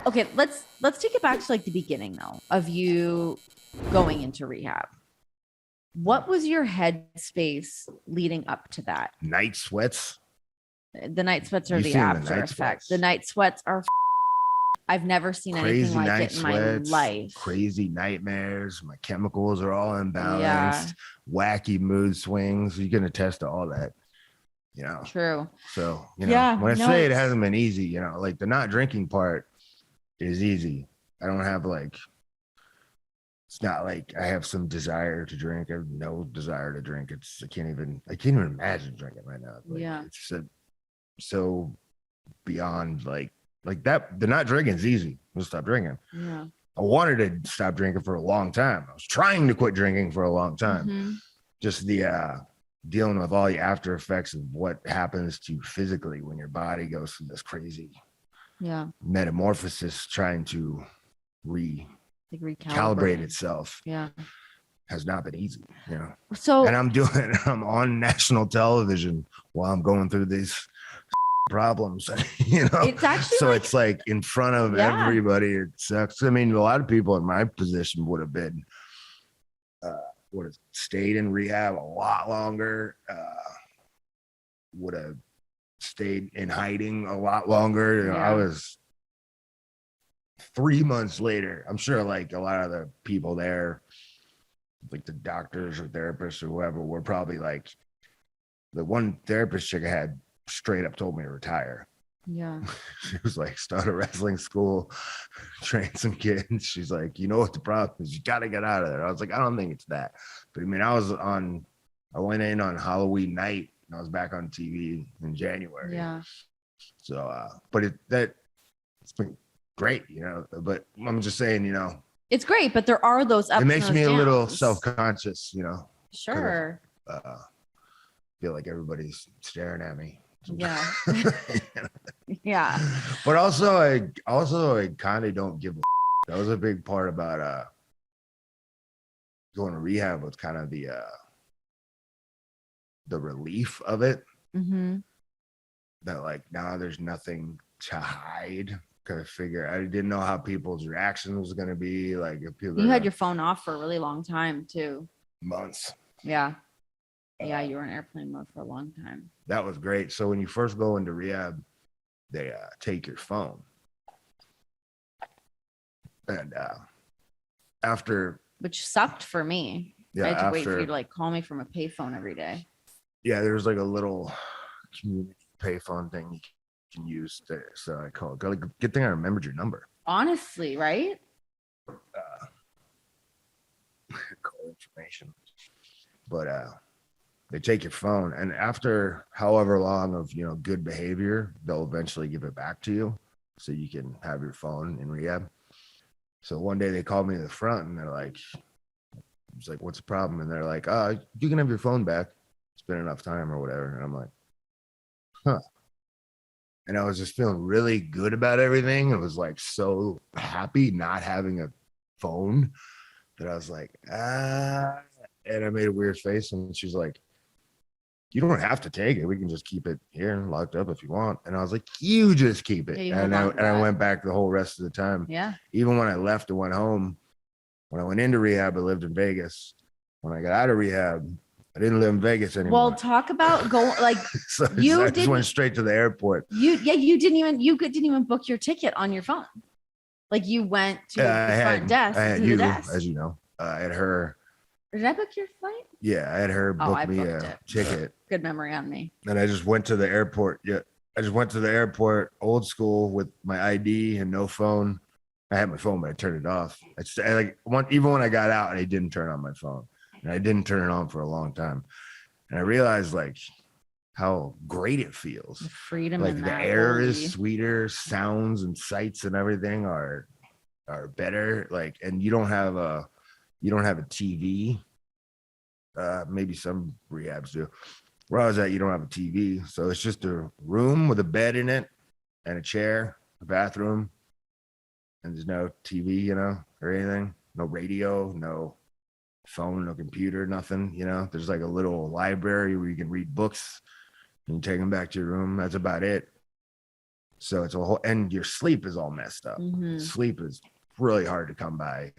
Okay, let's take it back to like the beginning though of you going into rehab. What was your headspace leading up to that? Night sweats. The night sweats are You've the seen the after night effect. sweats. The night sweats are I've never seen anything Crazy like night it in my sweats, life. crazy nightmares. My chemicals are all imbalanced. Yeah. Wacky mood swings. You can attest to all that. You know. True. So Yeah, when I no, say it it's- hasn't been easy, like the not drinking part is easy. I don't have like. It's not like I have some desire to drink. I have no desire to drink. I can't even imagine drinking right now. Like, Yeah. it's so beyond like that. The not drinking is easy. We'll stop drinking. Yeah. I wanted to stop drinking for a long time. I was trying to quit drinking for a long time. Mm-hmm. Just the dealing with all the after effects of what happens to physically when your body goes through this crazy metamorphosis, trying to recalibrate itself. Yeah. Has not been easy, So, and I'm on national television while I'm going through these problems, it's actually so it's like in front of everybody. It sucks. I mean, a lot of people in my position would have been would have stayed in rehab a lot longer, would have stayed in hiding a lot longer. I was 3 months later. I'm sure like a lot of the people there, like the doctors or therapists or whoever, were probably like, the one therapist chick I had straight up told me to retire. Yeah. She was like, start a wrestling school, train some kids. She's like, you know what the problem is? You got to get out of there. I was like, I don't think it's that. But I mean, I went in on Halloween night and I was back on TV in January. Yeah. So, but it's been great, but I'm just saying, it's great, but there are those ups. It makes me a little downs. self-conscious, Sure. Feel like everybody's staring at me. Yeah. Yeah. But also I kind of don't give a. That was a big part about going to rehab, was kind of the relief of it. Mm-hmm. That like now there's nothing to hide. Kind of figure, I didn't know how people's reaction was going to be. Like if people, you had your phone off for a really long time too. Months. Yeah. Yeah, you were in airplane mode for a long time. That was great. So when you first go into rehab, they take your phone. And after... Which sucked for me. Yeah, I had to wait for you to like call me from a payphone every day. Yeah, there was like a little community payphone thing you can use there. So I called. Like, good thing I remembered your number. Honestly, right? Call information. But they take your phone, and after however long of good behavior, they'll eventually give it back to you, so you can have your phone in rehab. So one day they called me to the front, and they're like, "It's like, what's the problem?" And they're like, you can have your phone back. It's been enough time or whatever." And I'm like, "Huh." And I was just feeling really good about everything. I was like so happy not having a phone that I was like, and I made a weird face, and she's like, "You don't have to take it. We can just keep it here locked up if you want." And I was like, "You just keep it." Yeah, and I went back the whole rest of the time. Yeah. Even when I left and went home, when I went into rehab, I lived in Vegas. When I got out of rehab, I didn't live in Vegas anymore. Well, talk about I just went straight to the airport. You didn't even book your ticket on your phone. Like you went to the front desk. I had you, as you know. I had her. Did I book your flight? Yeah, I had her book me a ticket. Good memory on me. And I just went to the airport. Yeah, I just went to the airport, old school, with my ID and no phone. I had my phone, but I turned it off. Even when I got out, I didn't turn on my phone, and I didn't turn it on for a long time. And I realized like how great it feels. The freedom, like the air is sweeter, sounds and sights and everything are better. Like, and you don't have a TV. Maybe some rehabs do. Where I was at, you don't have a TV, so it's just a room with a bed in it and a chair, a bathroom, and there's no TV, or anything. No radio, no phone, no computer, nothing. There's like a little library where you can read books and you take them back to your room. That's about it. So it's a whole, and your sleep is all messed up. Mhm. Sleep is really hard to come by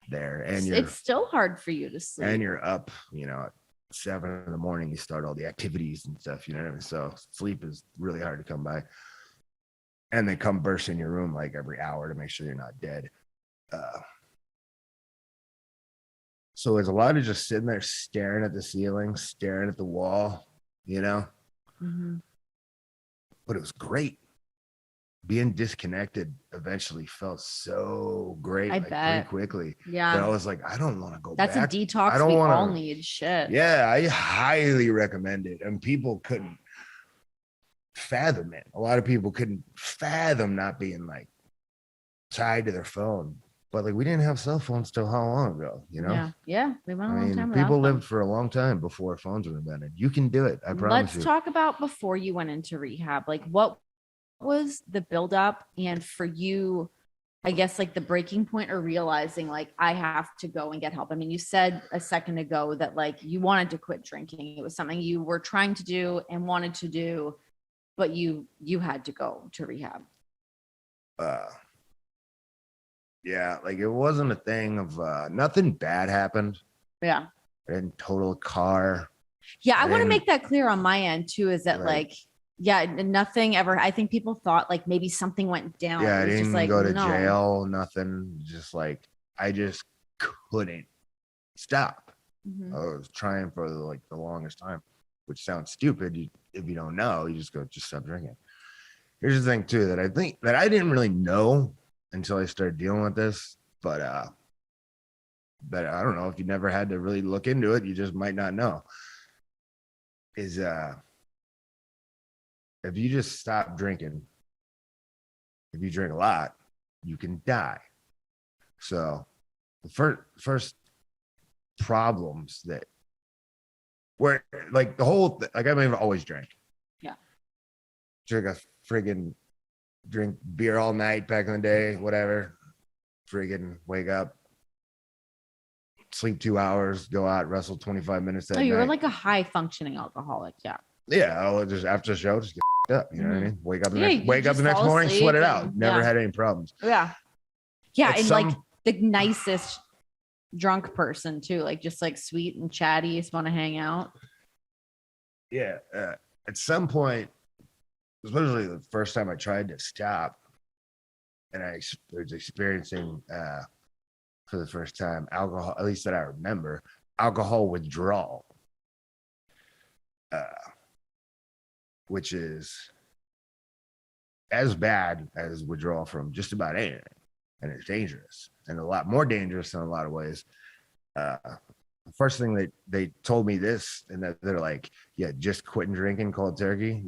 there. And It's still hard for you to sleep. and you're up, at 7 a.m. You start all the activities and stuff, you know what I mean? So sleep is really hard to come by. And they come burst in your room like every hour to make sure you're not dead. So there's a lot of just sitting there staring at the ceiling, staring at the wall, Mhm. but it was great. Being disconnected eventually felt so great, I like bet. pretty quickly. Yeah. But I was like, I don't want to go That's back. a detox I don't we wanna, all need. Shit. Yeah, I highly recommend it. And people couldn't fathom it. A lot of people couldn't fathom not being like tied to their phone. But like we didn't have cell phones till how long ago, Yeah. We went a long time. People without lived for a long time before phones were invented. You can do it. I promise Let's you. talk about before you went into rehab. Like, what was the buildup? And for you, I guess, like the breaking point or realizing, like, I have to go and get help. I mean, you said a second ago that like you wanted to quit drinking. It was something you were trying to do and wanted to do, but you had to go to rehab. Yeah, like it wasn't a thing of nothing bad happened. Yeah. I didn't total a car. Yeah. I want to Then, make that clear on my end too, is that Right. like, yeah, nothing ever. I think people thought like maybe something went down. Yeah, It I was didn't just like, go to no. jail, nothing. Just like I just couldn't stop. Mhm. I was trying for the longest time, which sounds stupid. If you don't know, you just stop drinking. Here's the thing too, that I think that I didn't really know until I started dealing with this, but I don't know, if you never had to really look into it, you just might not know. Is if you just stop drinking, if you drink a lot, you can die. So the first problems that were like the whole like I mean, I've always drank. Yeah. Drink beer all night back in the day, whatever. Friggin' wake up, sleep 2 hours, go out, wrestle 25 minutes that Oh, you were night. like a high functioning alcoholic. Yeah. Yeah, I'll just after the show, just get up. You know what I mean? Wake up the Yeah, next you wake up the just next fall morning, sweat it out. asleep Never yeah. had any problems. Yeah. Yeah. At And some- like the nicest drunk person too, like just like sweet and chatty, just want to hang out. Yeah. At some point, especially the first time I tried to stop, and I was experiencing for the first time alcohol, at least that I remember, alcohol withdrawal, which is as bad as withdrawal from just about anything, and it's dangerous and a lot more dangerous in a lot of ways. The first thing that they told me this, and that they're like, yeah, just quitting drinking cold turkey,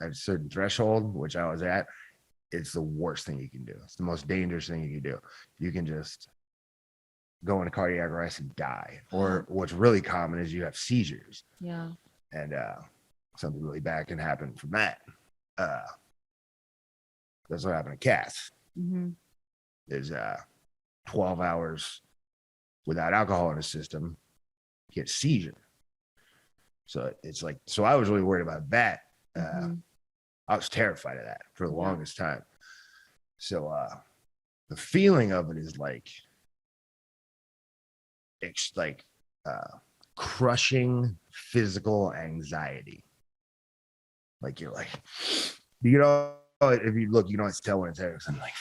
at a certain threshold, which I was at, it's the worst thing you can do. It's the most dangerous thing you can do. You can just go into cardiac arrest and die. Or what's really common is you have seizures. Yeah. And something really bad can happen from that. That's what happened to Cass. Mm-hmm. Is 12 hours without alcohol in the system, get seizure. So it's like, so I was really worried about that. I was terrified of that for the longest time. So the feeling of it is like, it's like crushing physical anxiety. Like you're like, if you look, you don't tell when it's there. I'm like,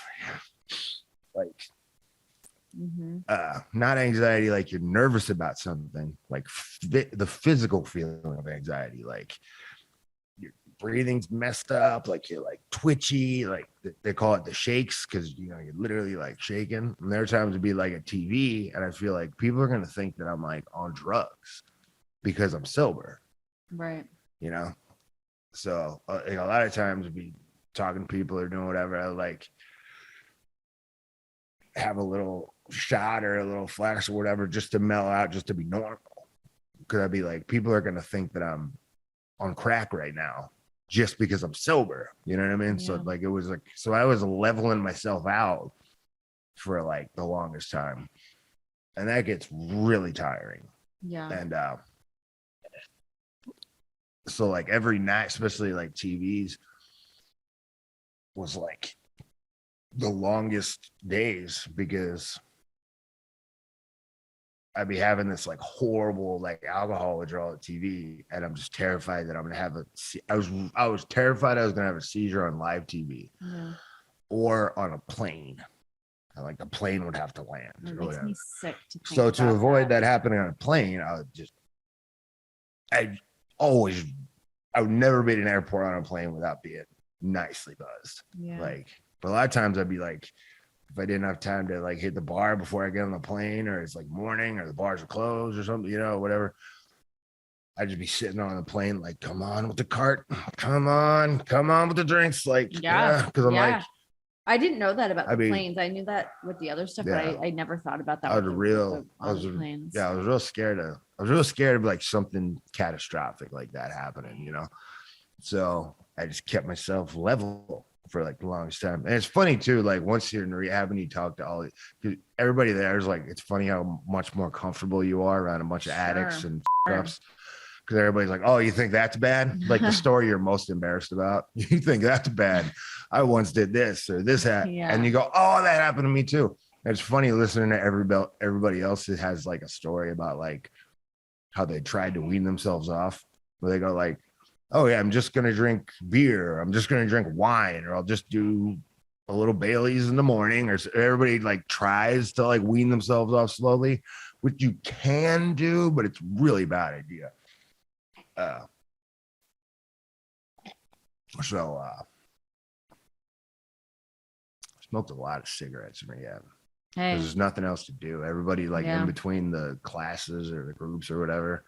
not anxiety, like you're nervous about something, like the physical feeling of anxiety, like your breathing's messed up, like you're like twitchy, like they call it the shakes, because you're literally like shaking. And there are times to be like a TV, and I feel like people are gonna think that I'm like on drugs because I'm sober, right? So a lot of times I'd be talking to people or doing whatever, I like have a little shot or a little flash or whatever just to mellow out, just to be normal, because I'd be like, people are gonna think that I'm on crack right now just because I'm sober, you know what I mean? Yeah. So like it was like, so I was leveling myself out for like the longest time, and that gets really tiring. Yeah. And so like every night, especially like TVs, was like the longest days because I'd be having this like horrible like alcohol withdrawal at TV, and I'm just terrified that I'm gonna have I was terrified I was gonna have a seizure on live TV or on a plane. And like the plane would have to land. It makes me sick to think So to about avoid that happening on a plane, I would never be at an airport on a plane without being nicely buzzed. Yeah. Like, but a lot of times I'd be like, if I didn't have time to like hit the bar before I get on the plane, or it's like morning, or the bars are closed, or something, whatever. I'd just be sitting on the plane, like, come on with the cart, come on with the drinks, like, because I'm like, I didn't know that about the planes. I knew that with the other stuff, but I never thought about that. I was real scared of like something catastrophic like that happening, So I just kept myself level for like the longest time. And it's funny too, like once you're in rehab and you talk to everybody there is like, it's funny how much more comfortable you are around a bunch of addicts and ups. Because everybody's like, oh, you think that's bad? Like the story you're most embarrassed about. You think that's bad. I once did this or this happened. And you go, oh, that happened to me too. And it's funny listening to everybody else that has like a story about like how they tried to wean themselves off. Where they go like, oh yeah, I'm just going to drink beer. I'm just going to drink wine, or I'll just do a little Bailey's in the morning. Or everybody like tries to like wean themselves off slowly, which you can do, but it's really bad idea. Smoked a lot of cigarettes in rehab. There's nothing else to do. Everybody like in between the classes or the groups or whatever,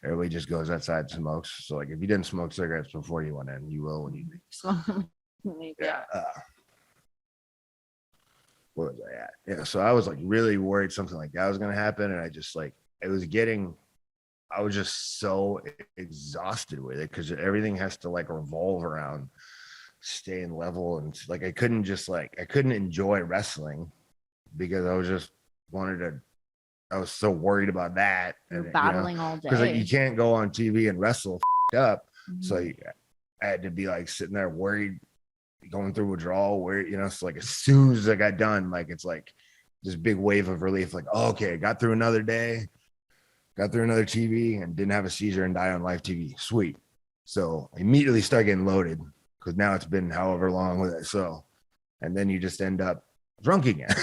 everybody just goes outside and smokes. So like if you didn't smoke cigarettes before you went in, you will when you where was I at? So I was like really worried something like that was gonna happen, and I just like I was just so exhausted with it because everything has to like revolve around staying level, and like I couldn't enjoy wrestling because I was so worried about that. You're battling all day because like you can't go on TV and wrestle up. So I had to be like sitting there worried, going through withdrawal, where so like as soon as I got done, like it's like this big wave of relief, like, oh, okay, I got through another day. Got through another TV and didn't have a seizure and die on live TV. Sweet. So I immediately start getting loaded because now it's been however long with it. So, and then you just end up drunk again.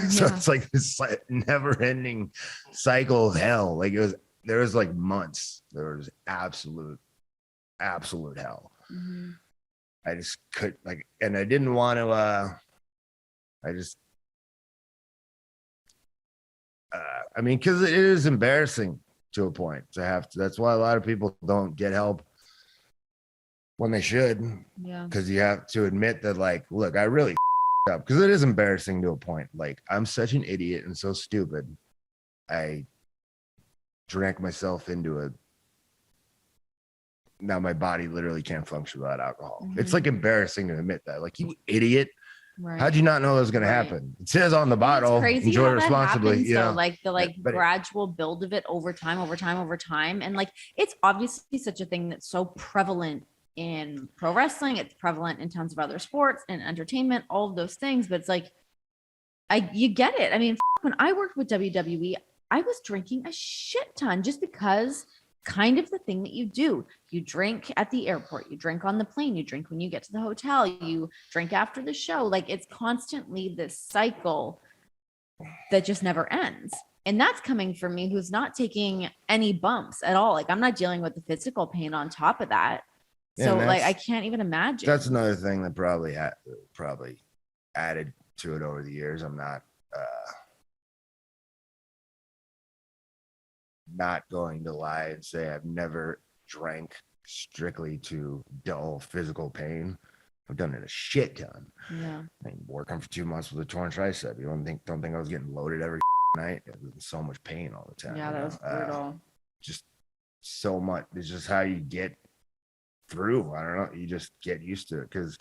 So it's like this never ending cycle of hell. Like there was like months. There was absolute hell. I just could like, and I didn't want to, because it is embarrassing to a point to have to. That's why a lot of people don't get help when they should. Yeah. Because you have to admit that, like, look, I really up. Because it is embarrassing to a point. Like, I'm such an idiot and so stupid. I drank myself into it. Now my body literally can't function without alcohol. It's like embarrassing to admit that. Like, you idiot. Right. How'd you not know that was going to happen? It says on the bottle, enjoy responsibly. Happens, like the gradual build of it over time. And like, it's obviously such a thing that's so prevalent in pro wrestling. It's prevalent in tons of other sports and entertainment, all of those things. But it's like, you get it. I mean, when I worked with WWE, I was drinking a shit ton just because kind of the thing that you do. You drink at the airport, you drink on the plane, you drink when you get to the hotel, you drink after the show. Like, it's constantly this cycle that just never ends. And that's coming from me, who's not taking any bumps at all. Like, I'm not dealing with the physical pain on top of that. So like, I can't even imagine. That's another thing that probably added to it over the years. I'm not going to lie and say I've never drank strictly to dull physical pain. I've done it a shit ton. Yeah. I mean, working for 2 months with a torn tricep. You don't think I was getting loaded every night? It was so much pain all the time. Yeah, that was brutal. Just so much. It's just how you get through. I don't know. You just get used to it. Because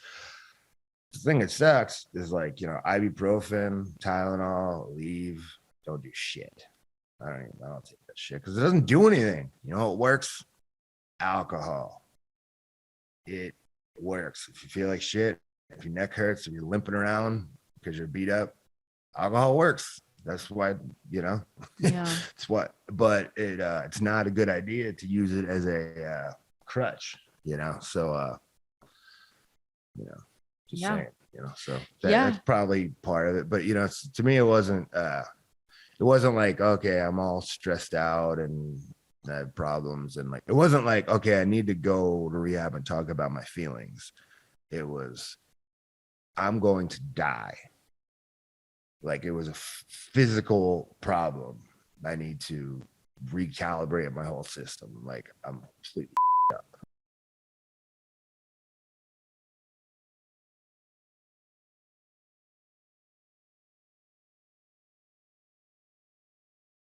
the thing that sucks is like, ibuprofen, Tylenol, leave, don't do shit. I don't take that shit because it doesn't do anything. You know, it works. Alcohol. It works. If you feel like shit, If your neck hurts or you're limping around because you're beat up, alcohol works. That's why, Yeah. it's what, but it's not a good idea to use it as a crutch, so just Yeah. saying, so Yeah. that's probably part of it. But to me, it wasn't like, okay, I'm all stressed out and I have problems, and like it wasn't like, okay, I need to go to rehab and talk about my feelings. It was, I'm going to die. Like it was a physical problem. I need to recalibrate my whole system. Like I'm completely